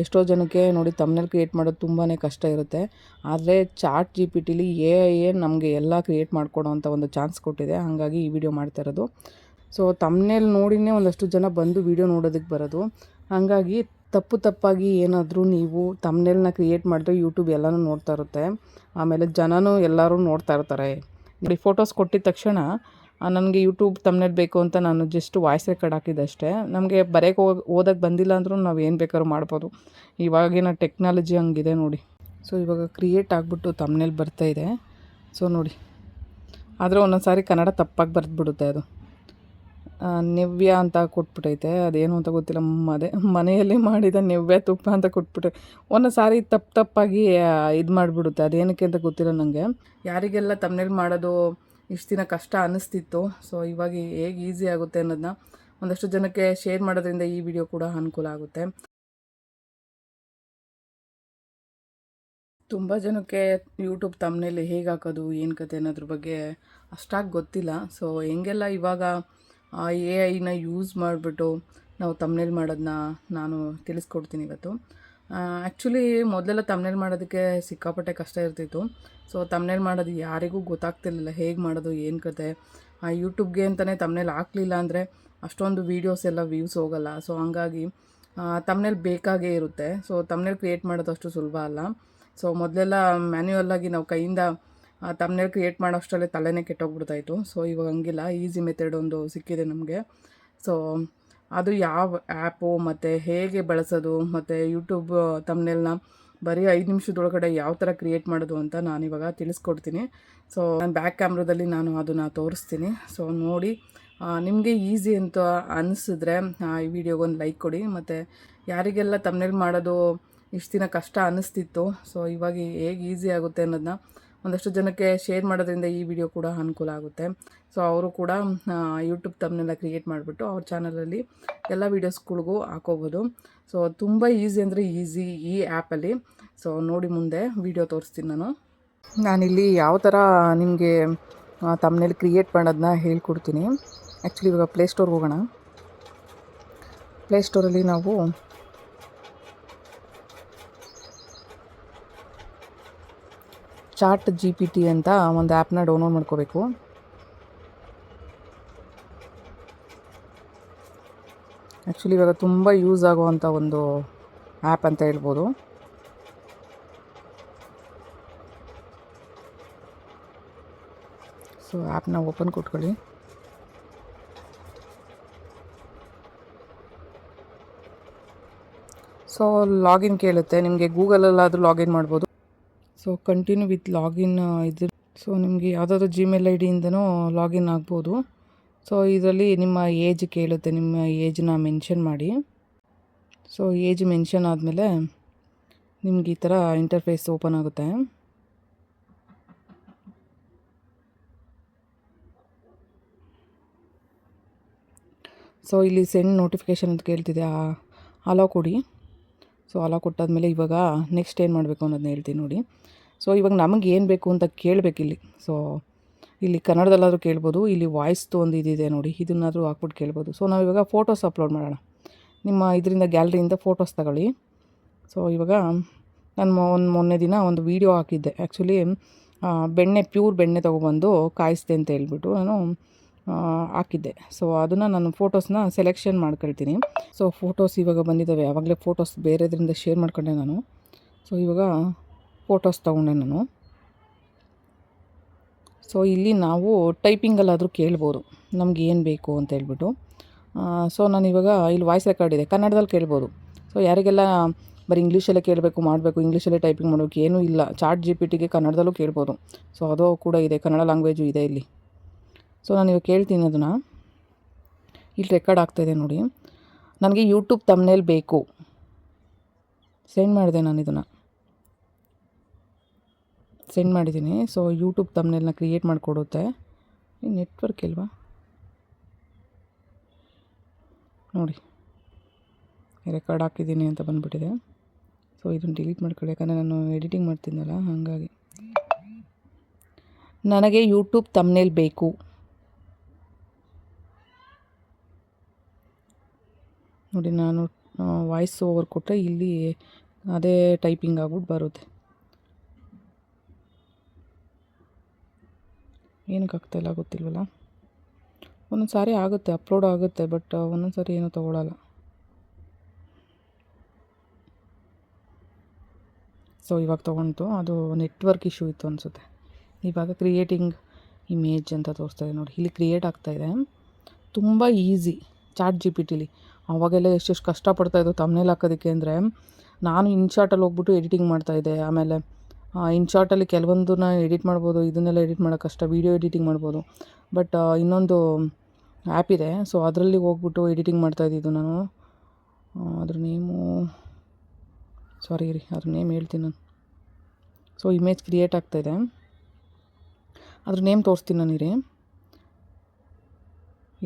ಎಷ್ಟೋ ಜನಕ್ಕೆ ನೋಡಿ ತಮ್ನೇಲ್ ಕ್ರಿಯೇಟ್ ಮಾಡೋದು ತುಂಬಾ ಕಷ್ಟ ಇರುತ್ತೆ. ಆದರೆ ಚಾಟ್ ಜಿ ಪಿ ಟಿಲಿ ಎ ನಮಗೆ ಎಲ್ಲ ಕ್ರಿಯೇಟ್ ಮಾಡಿಕೊಡೋ ಅಂಥ ಒಂದು ಚಾನ್ಸ್ ಕೊಟ್ಟಿದೆ. ಹಾಗಾಗಿ ಈ ವಿಡಿಯೋ ಮಾಡ್ತಾ ಇರೋದು. ಸೊ ತಮ್ನೇಲ್ ನೋಡಿನೇ ಒಂದಷ್ಟು ಜನ ಬಂದು ವಿಡಿಯೋ ನೋಡೋದಕ್ಕೆ ಬರೋದು. ಹಾಗಾಗಿ ತಪ್ಪಾಗಿ ಏನಾದರೂ ನೀವು ತಮ್ನೇಲ್ನ ಕ್ರಿಯೇಟ್ ಮಾಡಿದ್ರೆ ಯೂಟ್ಯೂಬ್ ಎಲ್ಲನೂ ನೋಡ್ತಾ ಇರುತ್ತೆ. ಆಮೇಲೆ ಜನನೂ ಎಲ್ಲರೂ ನೋಡ್ತಾ ಇರ್ತಾರೆ. ನೋಡಿ ಫೋಟೋಸ್ ಕೊಟ್ಟಿದ ತಕ್ಷಣ ನನಗೆ ಯೂಟ್ಯೂಬ್ ತಮ್ನೇಲ್ ಬೇಕು ಅಂತ ನಾನು ಜಸ್ಟ್ ವಾಯ್ಸ್ ರೆಕಾರ್ಡ್ ಹಾಕಿದ್ದಷ್ಟೇ. ನಮಗೆ ಬರೆಯೋಕೆ ಓದೋಕ್ಕೆ ಬಂದಿಲ್ಲ ಅಂದರೂ ನಾವು ಏನು ಬೇಕಾದ್ರೂ ಮಾಡ್ಬೋದು. ಇವಾಗಿನ ಟೆಕ್ನಾಲಜಿ ಹಂಗಿದೆ ನೋಡಿ. ಸೊ ಇವಾಗ ಕ್ರಿಯೇಟ್ ಆಗಿಬಿಟ್ಟು ತಮ್ನೇಲ್ ಬರ್ತಾಯಿದೆ. ಸೊ ನೋಡಿ, ಆದರೆ ಒಂದೊಂದು ಸಾರಿ ಕನ್ನಡ ತಪ್ಪಾಗಿ ಬರೆದ್ಬಿಡುತ್ತೆ. ಅದು ನೆವ್ಯ ಅಂತ ಕೊಟ್ಬಿಟ್ಟೈತೆ, ಅದೇನು ಅಂತ ಗೊತ್ತಿಲ್ಲ. ಮನೆಯಲ್ಲಿ ಮಾಡಿದ ನೆವ್ಯ ತುಪ್ಪ ಅಂತ ಕೊಟ್ಬಿಟ್ಟೆ. ಒಂದೊಂದು ಸಾರಿ ತಪ್ಪಾಗಿ ಇದು ಮಾಡಿಬಿಡುತ್ತೆ, ಅದೇನಕ್ಕೆ ಅಂತ ಗೊತ್ತಿಲ್ಲ ನನಗೆ. ಯಾರಿಗೆಲ್ಲ ತಮ್ನೇಲ್ ಮಾಡೋದು ಇಷ್ಟು ದಿನ ಕಷ್ಟ ಅನ್ನಿಸ್ತಿತ್ತು, ಸೊ ಇವಾಗ ಹೇಗೆ ಈಸಿ ಆಗುತ್ತೆ ಅನ್ನೋದನ್ನ ಒಂದಷ್ಟು ಜನಕ್ಕೆ ಶೇರ್ ಮಾಡೋದ್ರಿಂದ ಈ ವಿಡಿಯೋ ಕೂಡ ಅನುಕೂಲ ಆಗುತ್ತೆ. ತುಂಬ ಜನಕ್ಕೆ ಯೂಟ್ಯೂಬ್ ತಮ್ನೇಲ್ ಹೇಗೆ ಹಾಕೋದು ಏನು ಕತೆ ಅನ್ನೋದ್ರ ಬಗ್ಗೆ ಅಷ್ಟಾಗಿ ಗೊತ್ತಿಲ್ಲ. ಸೊ ಹೆಂಗೆಲ್ಲ ಇವಾಗ ಎ ಐನ ಯೂಸ್ ಮಾಡಿಬಿಟ್ಟು ನಾವು ತಮ್ನೇಲ್ ಮಾಡೋದನ್ನ ನಾನು ತಿಳಿಸ್ಕೊಡ್ತೀನಿ ಇವತ್ತು. ಆ್ಯಕ್ಚುಲಿ ಮೊದಲೆಲ್ಲ ತಮ್ನೇಲ್ ಮಾಡೋದಕ್ಕೆ ಸಿಕ್ಕಾಪಟ್ಟೆ ಕಷ್ಟ ಇರ್ತಿತ್ತು. ಸೊ ತಮ್ನೇಲ್ ಮಾಡೋದು ಯಾರಿಗೂ ಗೊತ್ತಾಗ್ತಿರ್ಲಿಲ್ಲ, ಹೇಗೆ ಮಾಡೋದು ಏನು ಕತೆ. ಯೂಟ್ಯೂಬ್ಗೆ ಅಂತಲೇ ತಮ್ನೇಲ್ ಹಾಕಲಿಲ್ಲ ಅಂದರೆ ಅಷ್ಟೊಂದು ವೀಡಿಯೋಸ್ ಎಲ್ಲ ವ್ಯೂಸ್ ಹೋಗಲ್ಲ. ಸೊ ಹಂಗಾಗಿ ತಮ್ನೇಲ್ ಬೇಕಾಗೇ ಇರುತ್ತೆ. ಸೊ ತಮ್ನೇಲ್ ಕ್ರಿಯೇಟ್ ಮಾಡೋದು ಅಷ್ಟು ಸುಲಭ ಅಲ್ಲ. ಸೊ ಮೊದಲೆಲ್ಲ ಮ್ಯಾನ್ಯುವಲ್ಲಾಗಿ ನಾವು ಕೈಯಿಂದ ತಮ್ನೇಲ್ ಕ್ರಿಯೇಟ್ ಮಾಡೋ ಅಷ್ಟರಲ್ಲೇ ತಲೆನೇ ಕೆಟ್ಟೋಗ್ಬಿಡ್ತಾಯಿತ್ತು. ಸೊ ಇವಾಗ ಹಂಗಿಲ್ಲ, ಈಸಿ ಮೆಥಡ್ ಒಂದು ಸಿಕ್ಕಿದೆ ನಮಗೆ. ಸೊ ಅದು ಯಾವ ಆ್ಯಪು ಮತ್ತು ಹೇಗೆ ಬಳಸೋದು ಮತ್ತು ಯೂಟ್ಯೂಬ್ ತಮ್ನೇಲ್ನ ಬರೀ 5 ನಿಮಿಷದೊಳಗಡೆ ಯಾವ ಥರ ಕ್ರಿಯೇಟ್ ಮಾಡೋದು ಅಂತ ನಾನಿವಾಗ ತಿಳಿಸ್ಕೊಡ್ತೀನಿ. ಸೊ ನಾನು ಬ್ಯಾಕ್ ಕ್ಯಾಮ್ರಾದಲ್ಲಿ ನಾನು ಅದನ್ನು ತೋರಿಸ್ತೀನಿ. ಸೊ ನೋಡಿ, ನಿಮಗೆ ಈಸಿ ಅಂತ ಅನಿಸಿದ್ರೆ ಈ ವಿಡಿಯೋಗೊಂದು ಲೈಕ್ ಕೊಡಿ. ಮತ್ತು ಯಾರಿಗೆಲ್ಲ ತಮ್ನೇಲ್ ಮಾಡೋದು ಇಷ್ಟು ದಿನ ಕಷ್ಟ ಅನ್ನಿಸ್ತಿತ್ತು, ಸೊ ಇವಾಗ ಹೇಗೆ ಈಸಿ ಆಗುತ್ತೆ ಅನ್ನೋದನ್ನ ಒಂದಷ್ಟು ಜನಕ್ಕೆ ಶೇರ್ ಮಾಡೋದ್ರಿಂದ ಈ ವಿಡಿಯೋ ಕೂಡ ಅನುಕೂಲ ಆಗುತ್ತೆ. ಸೊ ಅವರು ಕೂಡ ಯೂಟ್ಯೂಬ್ ತಮ್ನೆಲ್ಲ ಕ್ರಿಯೇಟ್ ಮಾಡಿಬಿಟ್ಟು ಅವ್ರ ಚಾನಲಲ್ಲಿ ಎಲ್ಲ ವೀಡಿಯೋಸ್ಗಳಿಗೂ ಹಾಕೋಬೋದು. ಸೊ ತುಂಬ ಈಸಿ ಅಂದರೆ ಈಸಿ ಈ ಆ್ಯಪಲ್ಲಿ. ಸೊ ನೋಡಿ, ಮುಂದೆ ವಿಡಿಯೋ ತೋರಿಸ್ತೀನಿ. ನಾನಿಲ್ಲಿ ಯಾವ ಥರ ನಿಮಗೆ ತಮ್ನೇಲ್ ಕ್ರಿಯೇಟ್ ಮಾಡೋದನ್ನ ಹೇಳ್ಕೊಡ್ತೀನಿ. ಆ್ಯಕ್ಚುಲಿ ಇವಾಗ ಪ್ಲೇಸ್ಟೋರ್ಗೆ ಹೋಗೋಣ. ಪ್ಲೇಸ್ಟೋರಲ್ಲಿ ನಾವು ಚಾಟ್ ಜಿ ಪಿ ಟಿ ಅಂತ ಒಂದು ಆ್ಯಪ್ನ ಡೌನ್ಲೋಡ್ ಮಾಡ್ಕೋಬೇಕು. ಆ್ಯಕ್ಚುಲಿ ಇವಾಗ ತುಂಬ ಯೂಸ್ ಆಗುವಂಥ ಒಂದು ಆ್ಯಪ್ ಅಂತ ಹೇಳ್ಬೋದು. ಸೊ ಆ್ಯಪ್ನ ಓಪನ್ ಕೊಟ್ಕೊಳ್ಳಿ. ಸೊ ಲಾಗಿನ್ ಕೇಳುತ್ತೆ, ನಿಮಗೆ ಗೂಗಲಲ್ಲಾದರೂ ಲಾಗಿನ್ ಮಾಡ್ಬೋದು. ಸೊ ಕಂಟಿನ್ಯೂ ವಿತ್ ಲಾಗಿನ್ ಇದು. ಸೊ ನಿಮಗೆ ಯಾವುದಾದ್ರೂ ಜಿಮೇಲ್ ಐ ಡಿಯಿಂದನೂ ಲಾಗಿನ್ ಆಗ್ಬೋದು. ಸೊ ಇದರಲ್ಲಿ ನಿಮ್ಮ ಏಜ್ ಕೇಳುತ್ತೆ, ನಿಮ್ಮ ಏಜ್ನ ಮೆನ್ಷನ್ ಮಾಡಿ. ಸೊ ಏಜ್ ಮೆನ್ಷನ್ ಆದಮೇಲೆ ನಿಮ್ಗೆ ಈ ಥರ ಇಂಟರ್ಫೇಸ್ ಓಪನ್ ಆಗುತ್ತೆ. ಸೊ ಇಲ್ಲಿ ಸೆಂಡ್ ನೋಟಿಫಿಕೇಷನ್ ಅಂತ ಕೇಳ್ತಿದೆ, ಅಲೋ ಕೊಡಿ. ಸೊ ಅಲೋ ಕೊಟ್ಟಾದ್ಮೇಲೆ ಇವಾಗ ನೆಕ್ಸ್ಟ್ ಏನು ಮಾಡಬೇಕು ಅನ್ನೋದನ್ನ ಹೇಳ್ತೀನಿ ನೋಡಿ. ಸೊ ಇವಾಗ ನಮಗೆ ಏನು ಬೇಕು ಅಂತ ಕೇಳಬೇಕಿಲ್ಲಿ. ಸೊ ಇಲ್ಲಿ ಕನ್ನಡದಲ್ಲಾದರೂ ಕೇಳ್ಬೋದು, ಇಲ್ಲಿ ವಾಯ್ಸ್ದು ಒಂದು ಇದಿದೆ ನೋಡಿ, ಇದನ್ನಾದರೂ ಹಾಕ್ಬಿಟ್ಟು ಕೇಳ್ಬೋದು. ಸೊ ನಾವು ಇವಾಗ ಫೋಟೋಸ್ ಅಪ್ಲೋಡ್ ಮಾಡೋಣ. ನಿಮ್ಮ ಇದರಿಂದ ಗ್ಯಾಲರಿಯಿಂದ ಫೋಟೋಸ್ ತಗೊಳ್ಳಿ. ಸೊ ಇವಾಗ ನಾನು ಮೊನ್ನೆ ದಿನ ಒಂದು ವೀಡಿಯೋ ಹಾಕಿದ್ದೆ. ಆ್ಯಕ್ಚುಲಿ ಪ್ಯೂರ್ ಬೆಣ್ಣೆ ತೊಗೊಬಂದು ಕಾಯಿಸ್ದೆ ಅಂತ ಹೇಳ್ಬಿಟ್ಟು ನಾನು ಹಾಕಿದ್ದೆ. ಸೊ ಅದನ್ನು ನಾನು ಫೋಟೋಸ್ನ ಸೆಲೆಕ್ಷನ್ ಮಾಡ್ಕೊಳ್ತೀನಿ. ಸೊ ಫೋಟೋಸ್ ಇವಾಗ ಬಂದಿದ್ದಾವೆ, ಆವಾಗಲೇ ಫೋಟೋಸ್ ಬೇರೆದ್ರಿಂದ ಶೇರ್ ಮಾಡ್ಕೊಂಡೆ ನಾನು. ಸೊ ಇವಾಗ ಫೋಟೋಸ್ ತೊಗೊಂಡೆ ನಾನು. ಸೊ ಇಲ್ಲಿ ನಾವು ಟೈಪಿಂಗಲ್ಲಾದರೂ ಕೇಳ್ಬೋದು ನಮ್ಗೆ ಏನು ಬೇಕು ಅಂತ ಹೇಳ್ಬಿಟ್ಟು. ಸೊ ನಾನಿವಾಗ ಇಲ್ಲಿ ವಾಯ್ಸ್ ರೆಕಾರ್ಡ್ ಇದೆ, ಕನ್ನಡದಲ್ಲಿ ಕೇಳ್ಬೋದು. ಸೊ ಯಾರಿಗೆಲ್ಲ ಬರೀ ಇಂಗ್ಲೀಷಲ್ಲೇ ಕೇಳಬೇಕು ಮಾಡಬೇಕು, ಇಂಗ್ಲೀಷಲ್ಲೇ ಟೈಪಿಂಗ್ ಮಾಡೋಕ್ಕೆ ಏನೂ ಇಲ್ಲ, ಚಾಟ್ ಜಿ ಪಿ ಟಿಗೆ ಕನ್ನಡದಲ್ಲೂ ಕೇಳ್ಬೋದು. ಸೊ ಅದು ಕೂಡ ಇದೆ, ಕನ್ನಡ ಲ್ಯಾಂಗ್ವೇಜು ಇದೆ ಇಲ್ಲಿ. ಸೊ ನಾನಿವಾಗ ಕೇಳ್ತೀನಿ ಅದನ್ನು. ಇಲ್ಲಿ ರೆಕಾರ್ಡ್ ಆಗ್ತಾಯಿದೆ ನೋಡಿ. ನನಗೆ ಯೂಟ್ಯೂಬ್ ತಮ್ನೇಲ್ ಬೇಕು. ಸೆಂಡ್ ಮಾಡಿದೆ ನಾನು, ಇದನ್ನು ಸೆಂಡ್ ಮಾಡಿದ್ದೀನಿ. ಸೊ ಯೂಟ್ಯೂಬ್ ತಮ್ನೇಲ್ನ ಕ್ರಿಯೇಟ್ ಮಾಡಿಕೊಡುತ್ತೆ. ನೆಟ್ವರ್ಕ್ ಇಲ್ವಾ ನೋಡಿ, ರೆಕಾರ್ಡ್ ಹಾಕಿದ್ದೀನಿ ಅಂತ ಬಂದುಬಿಟ್ಟಿದೆ. ಸೊ ಇದನ್ನು ಡಿಲೀಟ್ ಮಾಡ್ಕೊಳ್ಳಿ, ಯಾಕಂದರೆ ನಾನು ಎಡಿಟಿಂಗ್ ಮಾಡ್ತೀನಲ್ಲ ಹಾಗಾಗಿ. ನನಗೆ ಯೂಟ್ಯೂಬ್ ತಮ್ನೇಲ್ ಬೇಕು. ನೋಡಿ, ನಾನು ವಾಯ್ಸ್ ಓವರ್ ಕೊಟ್ಟರೆ ಇಲ್ಲಿ ಅದೇ ಟೈಪಿಂಗ್ ಆಗ್ಬಿಟ್ಟು ಬರುತ್ತೆ. ಏನಕ್ಕೆ ಆಗ್ತಾಯಿಲ್ಲ ಗೊತ್ತಿಲ್ವಲ್ಲ. ಒಂದೊಂದು ಸಾರಿ ಆಗುತ್ತೆ, ಅಪ್ಲೋಡ್ ಆಗುತ್ತೆ, ಬಟ್ ಒಂದೊಂದು ಸಾರಿ ಏನೂ ತೊಗೊಳಲ್ಲ. ಸೊ ಇವಾಗ ತೊಗೊಂಡು ಅದು ನೆಟ್ವರ್ಕ್ ಇಶ್ಯೂ ಇತ್ತು ಅನಿಸುತ್ತೆ. ಇವಾಗ ಕ್ರಿಯೇಟಿಂಗ್ ಇಮೇಜ್ ಅಂತ ತೋರಿಸ್ತಾಯಿದೆ ನೋಡಿ. ಇಲ್ಲಿ ಕ್ರಿಯೇಟ್ ಆಗ್ತಾಯಿದೆ. ತುಂಬ ಈಸಿ ಚಾಟ್ GPT. ಅವಾಗೆಲ್ಲ ಎಷ್ಟೆಷ್ಟು ಕಷ್ಟಪಡ್ತಾಯಿದ್ದು ತಮ್ನೇಲ್ ಹಾಕೋದಕ್ಕೆ ಅಂದರೆ, ನಾನು ಇನ್ಶಾರ್ಟಲ್ಲಿ ಹೋಗ್ಬಿಟ್ಟು ಎಡಿಟಿಂಗ್ ಮಾಡ್ತಾಯಿದ್ದೆ. ಆಮೇಲೆ ಇನ್ಶಾರ್ಟಲ್ಲಿ ಕೆಲವೊಂದನ್ನ ಎಡಿಟ್ ಮಾಡ್ಬೋದು, ಇದನ್ನೆಲ್ಲ ಎಡಿಟ್ ಮಾಡೋಕ್ಕೆ ಕಷ್ಟ, ವೀಡಿಯೋ ಎಡಿಟಿಂಗ್ ಮಾಡ್ಬೋದು. ಬಟ್ ಇನ್ನೊಂದು ಆ್ಯಪ್ ಇದೆ, ಸೊ ಅದರಲ್ಲಿ ಹೋಗ್ಬಿಟ್ಟು ಎಡಿಟಿಂಗ್ ಮಾಡ್ತಾಯಿದ್ದಿದ್ದು ನಾನು. ಅದ್ರ ನೇಮು ಸಾರಿ ರೀ, ಅದ್ರ ನೇಮ್ ಹೇಳ್ತೀನಿ ನಾನು. ಸೊ ಇಮೇಜ್ ಕ್ರಿಯೇಟ್ ಆಗ್ತಾಯಿದೆ, ಅದ್ರ ನೇಮ್ ತೋರಿಸ್ತೀನಿ ನಾನು ರೀ.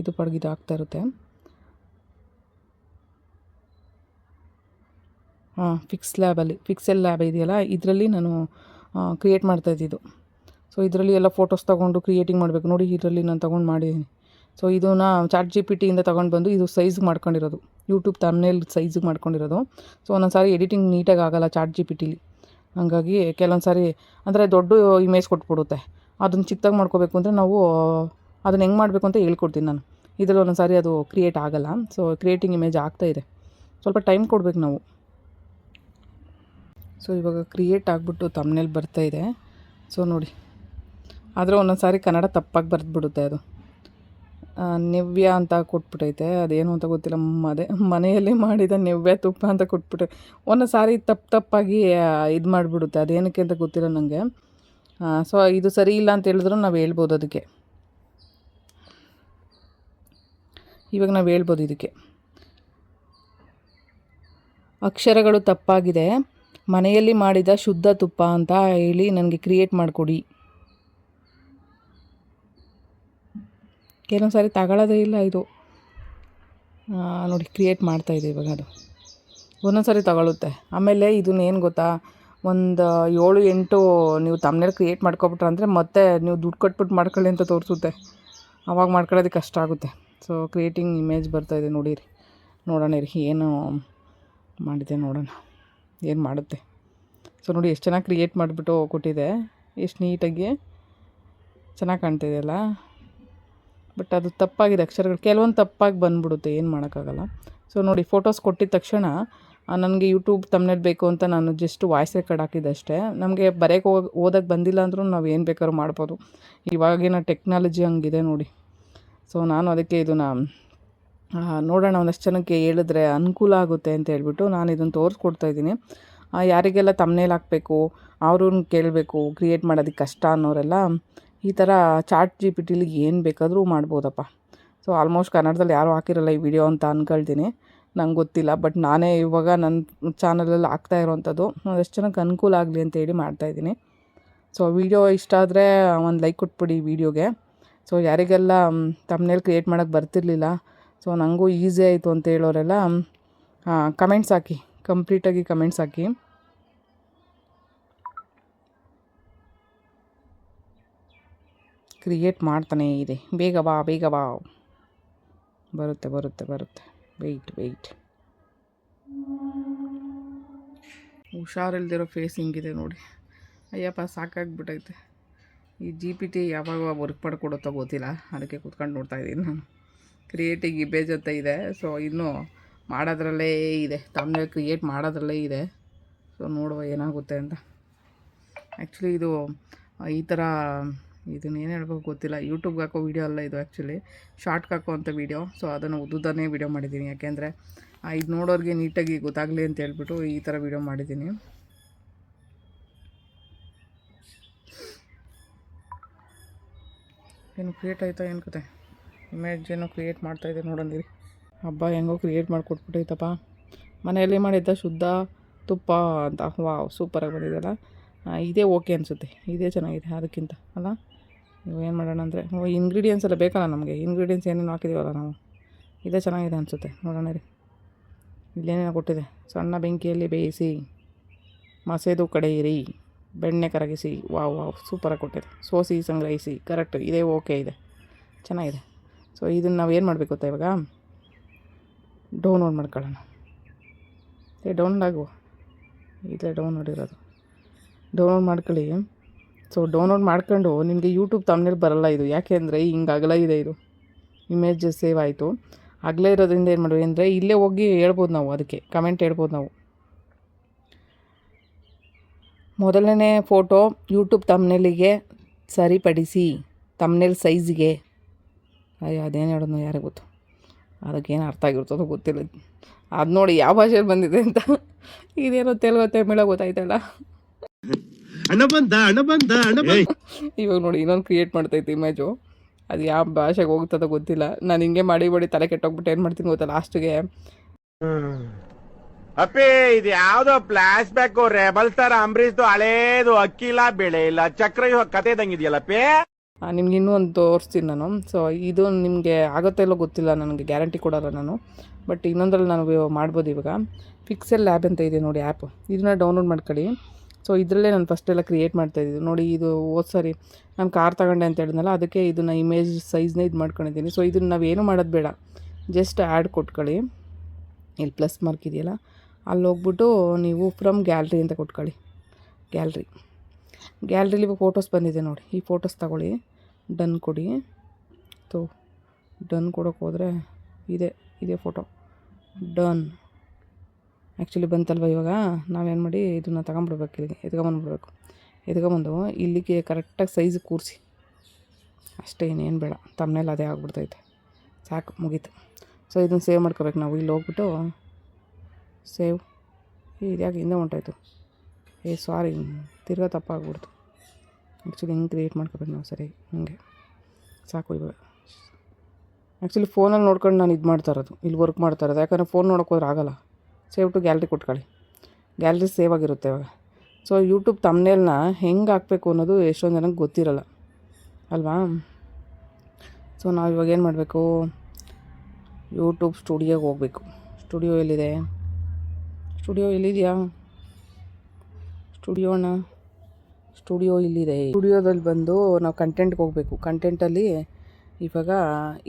ಇದು ಪಡಗಿದು ಆಗ್ತಾ ಇರುತ್ತೆ. ಪಿಕ್ಸೆಲ್ ಲ್ಯಾಬ್ ಇದೆಯಲ್ಲ, ಇದರಲ್ಲಿ ನಾನು ಕ್ರಿಯೇಟ್ ಮಾಡ್ತಾಯಿದ್ದಿದ್ದು. ಸೊ ಇದರಲ್ಲಿ ಎಲ್ಲ ಫೋಟೋಸ್ ತೊಗೊಂಡು ಕ್ರಿಯೇಟಿಂಗ್ ಮಾಡಬೇಕು ನೋಡಿ. ಇದರಲ್ಲಿ ನಾನು ತೊಗೊಂಡು ಮಾಡಿದ್ದೀನಿ. ಸೊ ಇದನ್ನ ಚಾಟ್ GPTಯಿಂದ ತೊಗೊಂಡು ಬಂದು ಇದು ಸೈಜ್ಗೆ ಮಾಡ್ಕೊಂಡಿರೋದು, ಯೂಟ್ಯೂಬ್ ತಮ್ನೇಲ್ ಸೈಜ್ಗೆ ಮಾಡ್ಕೊಂಡಿರೋದು. ಸೊ ಒಂದೊಂದು ಸಾರಿ ಎಡಿಟಿಂಗ್ ನೀಟಾಗಿ ಆಗೋಲ್ಲ ಚಾಟ್ GPTಲಿ. ಹಾಗಾಗಿ ಕೆಲವೊಂದು ಸಾರಿ ಅಂದರೆ ದೊಡ್ಡ ಇಮೇಜ್ ಕೊಟ್ಬಿಡುತ್ತೆ. ಅದನ್ನು ಚಿಕ್ಕದಾಗಿ ಮಾಡ್ಕೋಬೇಕು ಅಂದರೆ ನಾವು ಅದನ್ನು ಹೆಂಗೆ ಮಾಡಬೇಕು ಅಂತ ಹೇಳ್ಕೊಡ್ತೀನಿ ನಾನು. ಇದರಲ್ಲಿ ಒಂದೊಂದು ಸಾರಿ ಅದು ಕ್ರಿಯೇಟ್ ಆಗೋಲ್ಲ. ಸೊ ಕ್ರಿಯೇಟಿಂಗ್ ಇಮೇಜ್ ಆಗ್ತಾಯಿದೆ, ಸ್ವಲ್ಪ ಟೈಮ್ ಕೊಡ್ಬೇಕು ನಾವು. ಸೊ ಇವಾಗ ಕ್ರಿಯೇಟ್ ಆಗಿಬಿಟ್ಟು ತಮ್ನೇಲ್ ಬರ್ತಾಯಿದೆ. ಸೊ ನೋಡಿ, ಆದರೆ ಒಂದೊಂದು ಸಾರಿ ಕನ್ನಡ ತಪ್ಪಾಗಿ ಬರೆದ್ಬಿಡುತ್ತೆ. ಅದು ನೆವ್ಯ ಅಂತ ಕೊಟ್ಬಿಟ್ಟೈತೆ, ಅದೇನು ಅಂತ ಗೊತ್ತಿಲ್ಲ. ಮನೆಯಲ್ಲಿ ಮಾಡಿದ ನೆವ್ಯ ತುಪ್ಪ ಅಂತ ಕೊಟ್ಬಿಟ್ಟೆ. ಒಂದೊಂದು ಸಾರಿ ತಪ್ಪಾಗಿ ಇದು ಮಾಡಿಬಿಡುತ್ತೆ, ಅದೇನಕ್ಕೆ ಅಂತ ಗೊತ್ತಿಲ್ಲ ನನಗೆ. ಸೊ ಇದು ಸರಿ ಇಲ್ಲ ಅಂತ ಹೇಳಿದ್ರು ನಾವು ಹೇಳ್ಬೋದು ಅದಕ್ಕೆ. ಇವಾಗ ನಾವು ಹೇಳ್ಬೋದು ಇದಕ್ಕೆ, ಅಕ್ಷರಗಳು ತಪ್ಪಾಗಿದೆ, ಮನೆಯಲ್ಲಿ ಮಾಡಿದ ಶುದ್ಧ ತುಪ್ಪ ಅಂತ ಹೇಳಿ ನನಗೆ ಕ್ರಿಯೇಟ್ ಮಾಡಿಕೊಡಿ. ಕೆಲವೊಂದು ಸಾರಿ ತಗೊಳ್ಳೋದೇ ಇಲ್ಲ ಇದು. ನೋಡಿ ಕ್ರಿಯೇಟ್ ಮಾಡ್ತಾಯಿದೆ ಇವಾಗ. ಅದು ಒಂದೊಂದು ಸಾರಿ ತಗೊಳುತ್ತೆ. ಆಮೇಲೆ ಇದನ್ನ ಏನು ಗೊತ್ತಾ, ಒಂದು 7-8 ನೀವು ತಮ್ನೇಲ್ ಕ್ರಿಯೇಟ್ ಮಾಡ್ಕೊಬಿಟ್ರೆ ಅಂದರೆ ಮತ್ತೆ ನೀವು ದುಡ್ಡು ಕಟ್ಬಿಟ್ಟು ಮಾಡ್ಕೊಳ್ಳಿ ಅಂತ ತೋರಿಸುತ್ತೆ. ಆವಾಗ ಮಾಡ್ಕೊಳ್ಳೋದಕ್ಕೆ ಕಷ್ಟ ಆಗುತ್ತೆ. ಸೊ ಕ್ರಿಯೇಟಿಂಗ್ ಇಮೇಜ್ ಬರ್ತಾಯಿದೆ ನೋಡಿರಿ, ನೋಡೋಣ ರೀ ಏನು ಮಾಡಿದೆ, ನೋಡೋಣ ಏನು ಮಾಡುತ್ತೆ. ಸೊ ನೋಡಿ ಎಷ್ಟು ಚೆನ್ನಾಗಿ ಕ್ರಿಯೇಟ್ ಮಾಡಿಬಿಟ್ಟು ಕೊಟ್ಟಿದೆ, ಎಷ್ಟು ನೀಟಾಗಿ ಚೆನ್ನಾಗಿ ಕಾಣ್ತಿದೆಯಲ್ಲ. ಬಟ್ ಅದು ತಪ್ಪಾಗಿದೆ, ಅಕ್ಷರಗಳು ಕೆಲವೊಂದು ತಪ್ಪಾಗಿ ಬಂದುಬಿಡುತ್ತೆ, ಏನು ಮಾಡೋಕ್ಕಾಗಲ್ಲ. ಸೊ ನೋಡಿ ಫೋಟೋಸ್ ಕೊಟ್ಟಿದ ತಕ್ಷಣ ನನಗೆ ಯೂಟ್ಯೂಬ್ ತಮ್ನೇಲ್ ಬೇಕು ಅಂತ ನಾನು ಜಸ್ಟ್ ವಾಯ್ಸ್ ರೆಕಾರ್ಡ್ ಹಾಕಿದ್ದೆ ಅಷ್ಟೇ. ನಮಗೆ ಬರೆಯೋಕೆ ಓದೋಕ್ಕೆ ಬಂದಿಲ್ಲ ಅಂದರೂ ನಾವು ಏನು ಬೇಕಾದ್ರೂ ಮಾಡ್ಬೋದು. ಇವಾಗಿನ ಟೆಕ್ನಾಲಜಿ ಹಂಗಿದೆ ನೋಡಿ. ಸೊ ನಾನು ಅದಕ್ಕೆ ಇದನ್ನು ನೋಡೋಣ, ಒಂದಷ್ಟು ಜನಕ್ಕೆ ಹೇಳಿದ್ರೆ ಅನುಕೂಲ ಆಗುತ್ತೆ ಅಂತ ಹೇಳ್ಬಿಟ್ಟು ನಾನು ಇದನ್ನು ತೋರಿಸ್ಕೊಡ್ತಾಯಿದ್ದೀನಿ. ಯಾರಿಗೆಲ್ಲ ತಮ್ನೇಲ್ ಹಾಕಬೇಕು ಅವ್ರನ್ನ ಕೇಳಬೇಕು, ಕ್ರಿಯೇಟ್ ಮಾಡೋದಕ್ಕೆ ಕಷ್ಟ ಅನ್ನೋರೆಲ್ಲ ಈ ಥರ ಚಾಟ್ GPTಲಿ ಏನು ಬೇಕಾದರೂ ಮಾಡ್ಬೋದಪ್ಪ. ಸೊ ಆಲ್ಮೋಸ್ಟ್ ಕನ್ನಡದಲ್ಲಿ ಯಾರೂ ಹಾಕಿರಲ್ಲ ಈ ವಿಡಿಯೋ ಅಂತ ಅಂದ್ಕೊಳ್ತೀನಿ, ನಂಗೆ ಗೊತ್ತಿಲ್ಲ. ಬಟ್ ನಾನೇ ಇವಾಗ ನನ್ನ ಚಾನಲಲ್ಲಿ ಹಾಕ್ತಾ ಇರೋವಂಥದ್ದು ಒಂದಷ್ಟು ಜನಕ್ಕೆ ಅನುಕೂಲ ಆಗಲಿ ಅಂತೇಳಿ ಮಾಡ್ತಾಯಿದ್ದೀನಿ. ಸೊ ವಿಡಿಯೋ ಇಷ್ಟ ಆದರೆ ಒಂದು ಲೈಕ್ ಕೊಟ್ಬಿಡಿ ವಿಡಿಯೋಗೆ. ಸೊ ಯಾರಿಗೆಲ್ಲ ತಮ್ನೇಲ್ ಕ್ರಿಯೇಟ್ ಮಾಡೋಕ್ಕೆ ಬರ್ತಿರ್ಲಿಲ್ಲ, ಸೊ ನನಗೂ ಈಸಿ ಆಯಿತು ಅಂತ ಹೇಳೋರೆಲ್ಲ ಕಮೆಂಟ್ಸ್ ಹಾಕಿ, ಕಂಪ್ಲೀಟಾಗಿ ಕಮೆಂಟ್ಸ್ ಹಾಕಿ. ಕ್ರಿಯೇಟ್ ಮಾಡ್ತಾನೇ ಇದೆ, ಬೇಗ ಬಾ ಬೇಗ ಬಾ, ಬರುತ್ತೆ ಬರುತ್ತೆ ಬರುತ್ತೆ, ವೆಯ್ಟ್. ಹುಷಾರಿಲ್ದಿರೋ ಫೇಸ್ ಹಿಂಗಿದೆ ನೋಡಿ. ಅಯ್ಯಪ್ಪ ಸಾಕಾಗ್ಬಿಟ್ಟೈತೆ. ಈ GPT ಯಾವಾಗ ವರ್ಕ್ ಮಾಡಿಕೊಡುತ್ತೋ ಗೊತ್ತಿಲ್ಲ, ಅದಕ್ಕೆ ಕೂತ್ಕೊಂಡು ನೋಡ್ತಾಯಿದ್ದೀನಿ ನಾನು. ಕ್ರಿಯೇಟಿಂಗ್ ಇಮೇಜ್ ಅಂತ ಇದೆ. ಸೊ ಇನ್ನೂ ಮಾಡೋದ್ರಲ್ಲೇ ಇದೆ, ತಮ್ನೇಲ್ ಕ್ರಿಯೇಟ್ ಮಾಡೋದ್ರಲ್ಲೇ ಇದೆ. ಸೊ ನೋಡುವ ಏನಾಗುತ್ತೆ ಅಂತ. ಆ್ಯಕ್ಚುಲಿ ಇದು ಈ ಥರ ಇದನ್ನೇನು ಹೇಳ್ಬೇಕು ಗೊತ್ತಿಲ್ಲ, ಯೂಟ್ಯೂಬ್ಗೆ ಹಾಕೋ ವೀಡಿಯೋ ಅಲ್ಲ ಇದು, ಆ್ಯಕ್ಚುಲಿ ಶಾರ್ಟ್ಗೆ ಹಾಕೋವಂಥ ವೀಡಿಯೋ. ಸೊ ಅದನ್ನು ಉದ್ದುದನ್ನೇ ವೀಡಿಯೋ ಮಾಡಿದ್ದೀನಿ, ಯಾಕೆಂದರೆ ಇದು ನೋಡೋರಿಗೆ ನೀಟಾಗಿ ಗೊತ್ತಾಗಲಿ ಅಂತ ಹೇಳ್ಬಿಟ್ಟು ಈ ಥರ ವೀಡಿಯೋ ಮಾಡಿದ್ದೀನಿ. ಏನು ಕ್ರಿಯೇಟ್ ಆಯಿತಾ ಏನು ಕತೆ, ಇಮೇಜ್ ಏನೋ ಕ್ರಿಯೇಟ್ ಮಾಡ್ತಾಯಿದ್ದೆ ನೋಡಂದಿರಿ. ಹಬ್ಬ ಹೆಂಗೋ ಕ್ರಿಯೇಟ್ ಮಾಡಿಕೊಟ್ಬಿಟ್ಟೈತಪ್ಪ. ಮನೆಯಲ್ಲಿ ಮಾಡಿದ್ದ ಶುದ್ಧ ತುಪ್ಪ ಅಂತ, ವಾವ್ ಸೂಪರಾಗಿ ಬಂದಿದೆಯಲ್ಲ. ಇದೇ ಓಕೆ ಅನಿಸುತ್ತೆ, ಇದೇ ಚೆನ್ನಾಗಿದೆ ಅದಕ್ಕಿಂತ ಅಲ್ಲ. ನೀವು ಏನು ಮಾಡೋಣ ಅಂದರೆ ಇಂಗ್ರೀಡಿಯೆಂಟ್ಸ್ ಎಲ್ಲ ಬೇಕಲ್ಲ ನಮಗೆ, ಇಂಗ್ರೀಡಿಯೆಂಟ್ಸ್ ಏನೇನು ಹಾಕಿದ್ದೀವಲ್ಲ ನಾವು, ಇದೇ ಚೆನ್ನಾಗಿದೆ ಅನಿಸುತ್ತೆ. ನೋಡೋಣ ರೀ, ಇಲ್ಲೇನೇನೋ ಕೊಟ್ಟಿದೆ. ಸಣ್ಣ ಬೆಂಕಿಯಲ್ಲಿ ಬೇಯಿಸಿ ಮಸೆದು ಕಡೆಯಿರಿ, ಬೆಣ್ಣೆ ಕರಗಿಸಿ, ವಾವ್ ಸೂಪರಾಗಿ ಕೊಟ್ಟಿದೆ. ಸೋಸಿ ಸಂಗ್ರಹಿಸಿ, ಕರೆಕ್ಟ್ ಇದೇ ಓಕೆ ಇದೆ, ಚೆನ್ನಾಗಿದೆ. ಸೊ ಇದನ್ನು ನಾವು ಏನು ಮಾಡಬೇಕು ಗೊತ್ತಾ, ಇವಾಗ ಡೌನ್ಲೋಡ್ ಮಾಡ್ಕೊಳ್ಳೋಣ. ಡೌನ್ಲೋಡ್ ಆಗು, ಇಲ್ಲೇ ಡೌನ್ಲೋಡ್ ಇರೋದು, ಡೌನ್ಲೋಡ್ ಮಾಡ್ಕೊಳ್ಳಿ. ಸೊ ಡೌನ್ಲೋಡ್ ಮಾಡ್ಕೊಂಡು ನಿಮಗೆ ಯೂಟ್ಯೂಬ್ ತಮ್ಮನೇಲಿ ಬರೋಲ್ಲ ಇದು, ಯಾಕೆ ಅಂದರೆ ಹಿಂಗೆ ಅಗಲ ಇದೆ, ಇದು ಇಮೇಜ್ ಸೇವ್ ಆಯಿತು. ಅಗಲ ಇರೋದ್ರಿಂದ ಏನು ಮಾಡ್ತೀವಿ ಅಂದರೆ ಇಲ್ಲೇ ಹೋಗಿ ಹೇಳ್ಬೋದು ನಾವು, ಅದಕ್ಕೆ ಕಮೆಂಟ್ ಹೇಳ್ಬೋದು ನಾವು. ಮೊದಲನೇ ಫೋಟೋ ಯೂಟ್ಯೂಬ್ ತಮ್ಮನೇಲಿಗೆ ಸರಿಪಡಿಸಿ, ತಮ್ಮನೇಲ್ ಸೈಜಿಗೆ. ಅಯ್ಯೋ ಅದೇನು ಹೇಳೋದು ಯಾರಿಗೆ ಗೊತ್ತು, ಅದಕ್ಕೇನು ಅರ್ಥ ಆಗಿರ್ತದೋ ಗೊತ್ತಿಲ್ಲ. ಅದು ನೋಡಿ ಯಾವ ಭಾಷೆಯಲ್ಲಿ ಬಂದಿದೆ ಅಂತ. ಇದೇನೋ ತೆಲುಗು ತಮಿಳ ಗೊತ್ತಾಯ್ತಲ್ಲ. ಇವಾಗ ನೋಡಿ ಇನ್ನೊಂದು ಕ್ರಿಯೇಟ್ ಮಾಡ್ತೈತೆ ಇಮೇಜು, ಅದು ಯಾವ ಭಾಷೆಗೆ ಹೋಗ್ತದೋ ಗೊತ್ತಿಲ್ಲ. ನಾನು ಹಿಂಗೆ ಮಾಡಿ ತಲೆ ಕೆಟ್ಟೋಗ್ಬಿಟ್ಟು ಏನು ಮಾಡ್ತೀನಿ ಗೊತ್ತಾ, ಲಾಸ್ಟಿಗೆ ಅಪ್ಪೇ ಇದು ಯಾವ್ದೋ ಫ್ಲಾಶ್ ಬ್ಯಾಕ್ ರೆಬಲ್ ಸ್ಟಾರ್ ಅಂಬರೀಶ್ದು ಹಳೇದು ಅಕ್ಕಿಲ್ಲ ಬೆಳೆ ಇಲ್ಲ ಚಕ್ರವ್ಯೂಹ ಕತೆ ಇದಂಗಿದೆಯಲ್ಲಪ್ಪೇ. ನಿಮ್ಗೆ ಇನ್ನೂ ಒಂದು ತೋರಿಸ್ತೀನಿ ನಾನು. ಸೊ ಇದು ನಿಮಗೆ ಆಗುತ್ತೋ ಇಲ್ಲೋ ಗೊತ್ತಿಲ್ಲ, ನನಗೆ ಗ್ಯಾರಂಟಿ ಕೊಡೋಲ್ಲ ನಾನು, ಬಟ್ ಇನ್ನೊಂದ್ರಲ್ಲಿ ನಾನು ಮಾಡ್ಬೋದು. ಇವಾಗ ಪಿಕ್ಸೆಲ್ ಲ್ಯಾಬ್ ಅಂತ ಇದೆ ನೋಡಿ ಆ್ಯಪ್, ಇದನ್ನ ಡೌನ್ಲೋಡ್ ಮಾಡ್ಕೊಳ್ಳಿ. ಸೊ ಇದರಲ್ಲೇ ನಾನು ಫಸ್ಟೆಲ್ಲ ಕ್ರಿಯೇಟ್ ಮಾಡ್ತಾಯಿದ್ದೀನಿ ನೋಡಿ. ಇದು ಸರಿ ನಾನು ಕಾರ್ ತಗೊಂಡೆ ಅಂತ ಹೇಳಿದ್ನಲ್ಲ, ಅದಕ್ಕೆ ಇದನ್ನು ಇಮೇಜ್ ಸೈಜ್ನ ಇದು ಮಾಡ್ಕೊಂಡಿದ್ದೀನಿ. ಸೊ ಇದನ್ನು ನಾವೇನು ಮಾಡೋದು ಬೇಡ, ಜಸ್ಟ್ ಆ್ಯಡ್ ಕೊಟ್ಕೊಳ್ಳಿ. ಇಲ್ಲಿ ಪ್ಲಸ್ ಮಾರ್ಕ್ ಇದೆಯಲ್ಲ, ಅಲ್ಲಿ ಹೋಗ್ಬಿಟ್ಟು ನೀವು ಫ್ರಮ್ ಗ್ಯಾಲ್ರಿ ಅಂತ ಕೊಟ್ಕೊಳ್ಳಿ. ಗ್ಯಾಲ್ರಿಲಿ ಫೋಟೋಸ್ ಬಂದಿದೆ ನೋಡಿ, ಈ ಫೋಟೋಸ್ ತಗೊಳ್ಳಿ, ಡನ್ ಕೊಡಿ. ಡನ್ ಕೊಡೋಕೆ ಹೋದರೆ ಇದೇ ಫೋಟೋ ಡನ್ ಆ್ಯಕ್ಚುಲಿ ಬಂತಲ್ವ. ಇವಾಗ ನಾವೇನು ಮಾಡಿ ಇದನ್ನು ತಗೊಂಬಿಡ್ಬೇಕು, ಇಲ್ಲಿಗೆ ಎತ್ಕೊಂಬಂದು ಇಲ್ಲಿಗೆ ಕರೆಕ್ಟಾಗಿ ಸೈಜ್ ಕೂರಿಸಿ ಅಷ್ಟೇ, ಇನ್ನೇನು ಬೇಡ. ತಮ್ಮನೇಲಿ ಅದೇ ಆಗ್ಬಿಡ್ತೈತೆ, ಸಾಕು ಮುಗೀತು. ಸೊ ಇದನ್ನು ಸೇವ್ ಮಾಡ್ಕೋಬೇಕು ನಾವು. ಇಲ್ಲಿ ಹೋಗ್ಬಿಟ್ಟು ಸೇವ್, ಇದ್ಯಾಕೆ ಹಿಂದೆ ಹೊಂಟಾಯ್ತು, ಸಾರಿ ತಿರ್ಗಾ ತಪ್ಪಾಗ್ಬಿಡ್ತು. ಆ್ಯಕ್ಚುಲಿ ಹಿಂಗೆ ಕ್ರಿಯೇಟ್ ಮಾಡ್ಕೋಬೇಕು ನಾವು, ಸರಿ ಹಂಗೆ ಸಾಕು. ಇವಾಗ ಆ್ಯಕ್ಚುಲಿ ಫೋನಲ್ಲಿ ನೋಡ್ಕೊಂಡು ನಾನು ಇದು ಮಾಡ್ತಾ ಇರೋದು, ಇಲ್ಲಿ ವರ್ಕ್ ಮಾಡ್ತಾ ಇರೋದು, ಯಾಕಂದರೆ ಫೋನ್ ನೋಡೋಕ್ಕೋದ್ರೆ ಆಗೋಲ್ಲ. ಸೇವ್ ಟು ಗ್ಯಾಲ್ರಿ ಕೊಟ್ಕೊಳ್ಳಿ, ಗ್ಯಾಲ್ರಿ ಸೇವ್ ಆಗಿರುತ್ತೆ ಇವಾಗ. ಸೊ ಯೂಟ್ಯೂಬ್ ತಮ್ಮನೇಲ್ನ ಹೆಂಗೆ ಹಾಕಬೇಕು ಅನ್ನೋದು ಎಷ್ಟೊಂದು ಜನಕ್ಕೆ ಗೊತ್ತಿರಲ್ಲ ಅಲ್ವಾ. ಸೊ ನಾವು ಇವಾಗ ಏನು ಮಾಡಬೇಕು, ಯೂಟ್ಯೂಬ್ ಸ್ಟುಡಿಯೋಗೆ ಹೋಗಬೇಕು. ಸ್ಟುಡಿಯೋ ಎಲ್ಲಿದೆ, ಸ್ಟುಡಿಯೋ ಇಲ್ಲಿದೆಯಾ, ಸ್ಟುಡಿಯೋ ಇಲ್ಲಿದೆ. ಸ್ಟುಡಿಯೋದಲ್ಲಿ ಬಂದು ನಾವು ಕಂಟೆಂಟ್ಗೆ ಹೋಗಬೇಕು. ಕಂಟೆಂಟಲ್ಲಿ ಇವಾಗ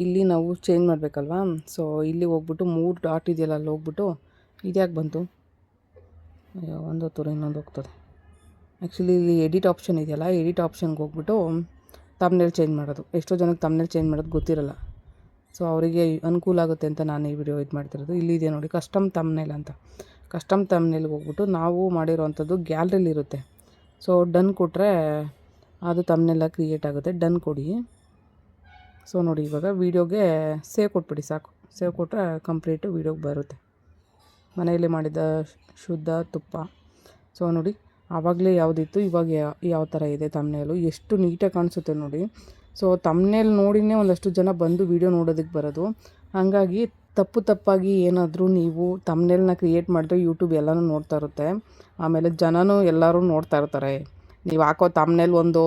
ಇಲ್ಲಿ ನಾವು ಚೇಂಜ್ ಮಾಡಬೇಕಲ್ವಾ. ಸೊ ಇಲ್ಲಿ ಹೋಗ್ಬಿಟ್ಟು 3 ಡಾಟ್ ಇದೆಯಲ್ಲ, ಅಲ್ಲಿ ಹೋಗ್ಬಿಟ್ಟು ಇದ್ಯಾಕೆ ಬಂತು, ಅಯ್ಯೋ ಒಂದು ಹೊತ್ತು ಇನ್ನೊಂದು ಹೋಗ್ತದೆ. ಆ್ಯಕ್ಚುಲಿ ಇಲ್ಲಿ ಎಡಿಟ್ ಆಪ್ಷನ್ ಇದೆಯಲ್ಲ, ಎಡಿಟ್ ಆಪ್ಷನ್ಗೆ ಹೋಗ್ಬಿಟ್ಟು ತಮ್ನೇಲ್ ಚೇಂಜ್ ಮಾಡೋದು. ಎಷ್ಟೋ ಜನಕ್ಕೆ ತಮ್ನೇಲ್ ಚೇಂಜ್ ಮಾಡೋದು ಗೊತ್ತಿರಲ್ಲ. ಸೊ ಅವರಿಗೆ ಅನುಕೂಲ ಆಗುತ್ತೆ ಅಂತ ನಾನು ಈ ವಿಡಿಯೋ ಇದು ಮಾಡ್ತಿರೋದು. ಇಲ್ಲಿದೆ ನೋಡಿ ಕಸ್ಟಮ್ ತಮ್ನೇಲ್ ಅಂತ. ಕಸ್ಟಮ್ ತಮ್ನೇಲ್ಗೆ ಹೋಗ್ಬಿಟ್ಟು ನಾವು ಮಾಡಿರೋವಂಥದ್ದು ಗ್ಯಾಲ್ರಿಲಿರುತ್ತೆ. ಸೊ ಡನ್ ಕೊಟ್ಟರೆ ಅದು ತಮ್ನೆಲ್ಲ ಕ್ರಿಯೇಟ್ ಆಗುತ್ತೆ. ಡನ್ ಕೊಡಿ. ಸೊ ನೋಡಿ ಇವಾಗ ವೀಡಿಯೋಗೆ ಸೇವ್ ಕೊಟ್ಬಿಡಿ ಸಾಕು. ಸೇವ್ ಕೊಟ್ಟರೆ ಕಂಪ್ಲೀಟು ವೀಡಿಯೋಗೆ ಬರುತ್ತೆ. ಮನೆಯಲ್ಲಿ ಮಾಡಿದ ಶುದ್ಧ ತುಪ್ಪ. ಸೊ ನೋಡಿ ಆವಾಗಲೇ ಯಾವುದಿತ್ತು, ಇವಾಗ ಯಾವ ಥರ ಇದೆ ತಮ್ನೇಲು, ಎಷ್ಟು ನೀಟಾಗಿ ಕಾಣಿಸುತ್ತೆ ನೋಡಿ. ಸೊ ತಮ್ನೇಲ್ ನೋಡಿನೇ ಒಂದಷ್ಟು ಜನ ಬಂದು ವೀಡಿಯೋ ನೋಡೋದಕ್ಕೆ ಬರೋದು. ಹಾಗಾಗಿ ತಪ್ಪಾಗಿ ಏನಾದರೂ ನೀವು ತಮ್ನೇಲ್ನ ಕ್ರಿಯೇಟ್ ಮಾಡಿದ್ರೆ ಯೂಟ್ಯೂಬ್ ಎಲ್ಲನೂ ನೋಡ್ತಾ ಇರುತ್ತೆ. ಆಮೇಲೆ ಜನನೂ ಎಲ್ಲರೂ ನೋಡ್ತಾ ಇರ್ತಾರೆ. ನೀವು ಹಾಕೋ ತಮ್ನೇಲ್ ಒಂದು,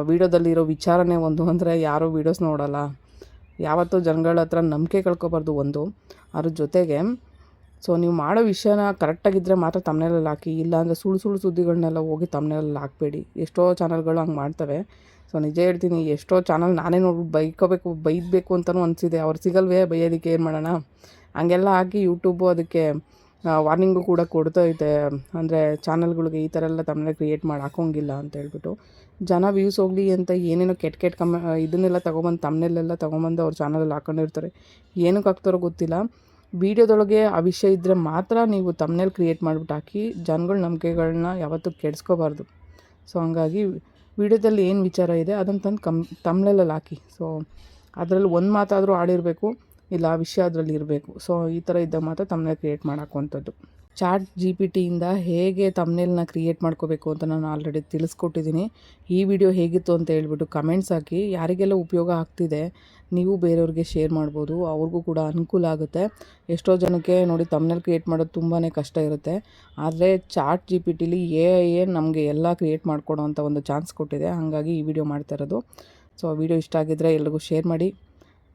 ವೀಡಿಯೋದಲ್ಲಿರೋ ವಿಚಾರನೇ ಒಂದು ಅಂದರೆ ಯಾರೂ ವೀಡಿಯೋಸ್ ನೋಡೋಲ್ಲ. ಯಾವತ್ತೂ ಜನಗಳ ಹತ್ರ ನಂಬಿಕೆ ಕಳ್ಕೊಬಾರ್ದು ಒಂದು. ಅದ್ರ ಜೊತೆಗೆ ಸೊ ನೀವು ಮಾಡೋ ವಿಷಯನ ಕರೆಕ್ಟಾಗಿದ್ದರೆ ಮಾತ್ರ ತಮ್ನೇಲಲ್ಲಿ ಹಾಕಿ, ಇಲ್ಲಾಂದರೆ ಸುಳ್ಳು ಸುದ್ದಿಗಳನ್ನೆಲ್ಲ ಹೋಗಿ ತಮ್ನೇಲಲ್ಲಿ ಹಾಕಬೇಡಿ. ಎಷ್ಟೋ ಚಾನಲ್ಗಳು ಹಂಗೆ ಮಾಡ್ತವೆ. ಸೊ ನಿಜ ಹೇಳ್ತೀನಿ, ಎಷ್ಟೋ ಚಾನಲ್ ನಾನೇ ನೋಡ್ಬಿಟ್ಟು ಬೈಬೇಕು ಅಂತಲೂ ಅನಿಸಿದೆ. ಅವ್ರು ಸಿಗಲ್ವೇ ಬೈಯೋದಕ್ಕೆ, ಏನು ಮಾಡೋಣ. ಹಂಗೆಲ್ಲ ಹಾಕಿ ಯೂಟ್ಯೂಬು ಅದಕ್ಕೆ ವಾರ್ನಿಂಗು ಕೂಡ ಕೊಡ್ತೈತೆ. ಅಂದರೆ ಚಾನಲ್ಗಳಿಗೆ ಈ ಥರ ಎಲ್ಲ ತಮ್ಮನೇ ಕ್ರಿಯೇಟ್ ಮಾಡಿ ಹಾಕೋಂಗಿಲ್ಲ ಅಂತ ಹೇಳ್ಬಿಟ್ಟು. ಜನ ವ್ಯೂಸ್ ಹೋಗಲಿ ಅಂತ ಏನೇನೋ ಕೆಟ್ಟ ಇದನ್ನೆಲ್ಲ ತೊಗೊಬಂದು ತಮ್ಮನೆಲ್ಲ ತೊಗೊಬಂದು ಅವ್ರ ಚಾನಲಲ್ಲಿ ಹಾಕೊಂಡಿರ್ತಾರೆ. ಏನಕ್ಕೆ ಹಾಕ್ತಾರೋ ಗೊತ್ತಿಲ್ಲ. ವೀಡಿಯೋದೊಳಗೆ ಆ ವಿಷಯ ಇದ್ದರೆ ಮಾತ್ರ ನೀವು ತಮ್ನೇಲ್ ಕ್ರಿಯೇಟ್ ಮಾಡಿಬಿಟ್ಟು ಹಾಕಿ. ಜನಗಳ ನಂಬಿಕೆಗಳನ್ನ ಯಾವತ್ತೂ ಕೆಡಿಸ್ಕೋಬಾರ್ದು. ಸೊ ಹಂಗಾಗಿ ವೀಡಿಯೋದಲ್ಲಿ ಏನು ವಿಚಾರ ಇದೆ ಅದನ್ನು ತಂದು ತಮ್ನೇಲಲ್ಲಿ ಹಾಕಿ. ಸೊ ಅದರಲ್ಲಿ ಒಂದು ಮಾತಾದರೂ ಆಡಿರಬೇಕು, ಇಲ್ಲ ಆ ವಿಷಯ ಅದರಲ್ಲಿ ಇರಬೇಕು. ಸೊ ಈ ಥರ ಇದ್ದಾಗ ಮಾತ್ರ ತಮ್ನೇಲ್ ಕ್ರಿಯೇಟ್ ಮಾಡೋಕ್ಕಂಥದ್ದು. ಚಾಟ್ GPT ಹೇಗೆ ತಮ್ನೇಲ್ನ ಕ್ರಿಯೇಟ್ ಮಾಡ್ಕೋಬೇಕು ಅಂತ ನಾನು ಆಲ್ರೆಡಿ ತಿಳಿಸ್ಕೊಟ್ಟಿದ್ದೀನಿ. ಈ ವಿಡಿಯೋ ಹೇಗಿತ್ತು ಅಂತ ಹೇಳ್ಬಿಟ್ಟು ಕಮೆಂಟ್ಸ್ ಹಾಕಿ. ಯಾರಿಗೆಲ್ಲ ಉಪಯೋಗ ಆಗ್ತಿದೆ ನೀವು ಬೇರೆಯವ್ರಿಗೆ ಶೇರ್ ಮಾಡ್ಬೋದು, ಅವ್ರಿಗೂ ಕೂಡ ಅನುಕೂಲ ಆಗುತ್ತೆ. ಎಷ್ಟೋ ಜನಕ್ಕೆ ನೋಡಿ ತಮ್ನೇಲ್ ಕ್ರಿಯೇಟ್ ಮಾಡೋದು ತುಂಬಾ ಕಷ್ಟ ಇರುತ್ತೆ. ಆದರೆ ಚಾಟ್ GPTಲಿ AI ನಮಗೆ ಎಲ್ಲ ಕ್ರಿಯೇಟ್ ಮಾಡಿಕೊಡೋ ಅಂಥ ಒಂದು ಚಾನ್ಸ್ ಕೊಟ್ಟಿದೆ. ಹಾಗಾಗಿ ಈ ವಿಡಿಯೋ ಮಾಡ್ತಾ ಇರೋದು. ಸೊ ವಿಡಿಯೋ ಇಷ್ಟ ಆಗಿದ್ದರೆ ಎಲ್ರಿಗೂ ಶೇರ್ ಮಾಡಿ.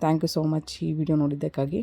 ಥ್ಯಾಂಕ್ ಯು ಸೋ ಮಚ್ ಈ ವಿಡಿಯೋ ನೋಡಿದ್ದಕ್ಕಾಗಿ.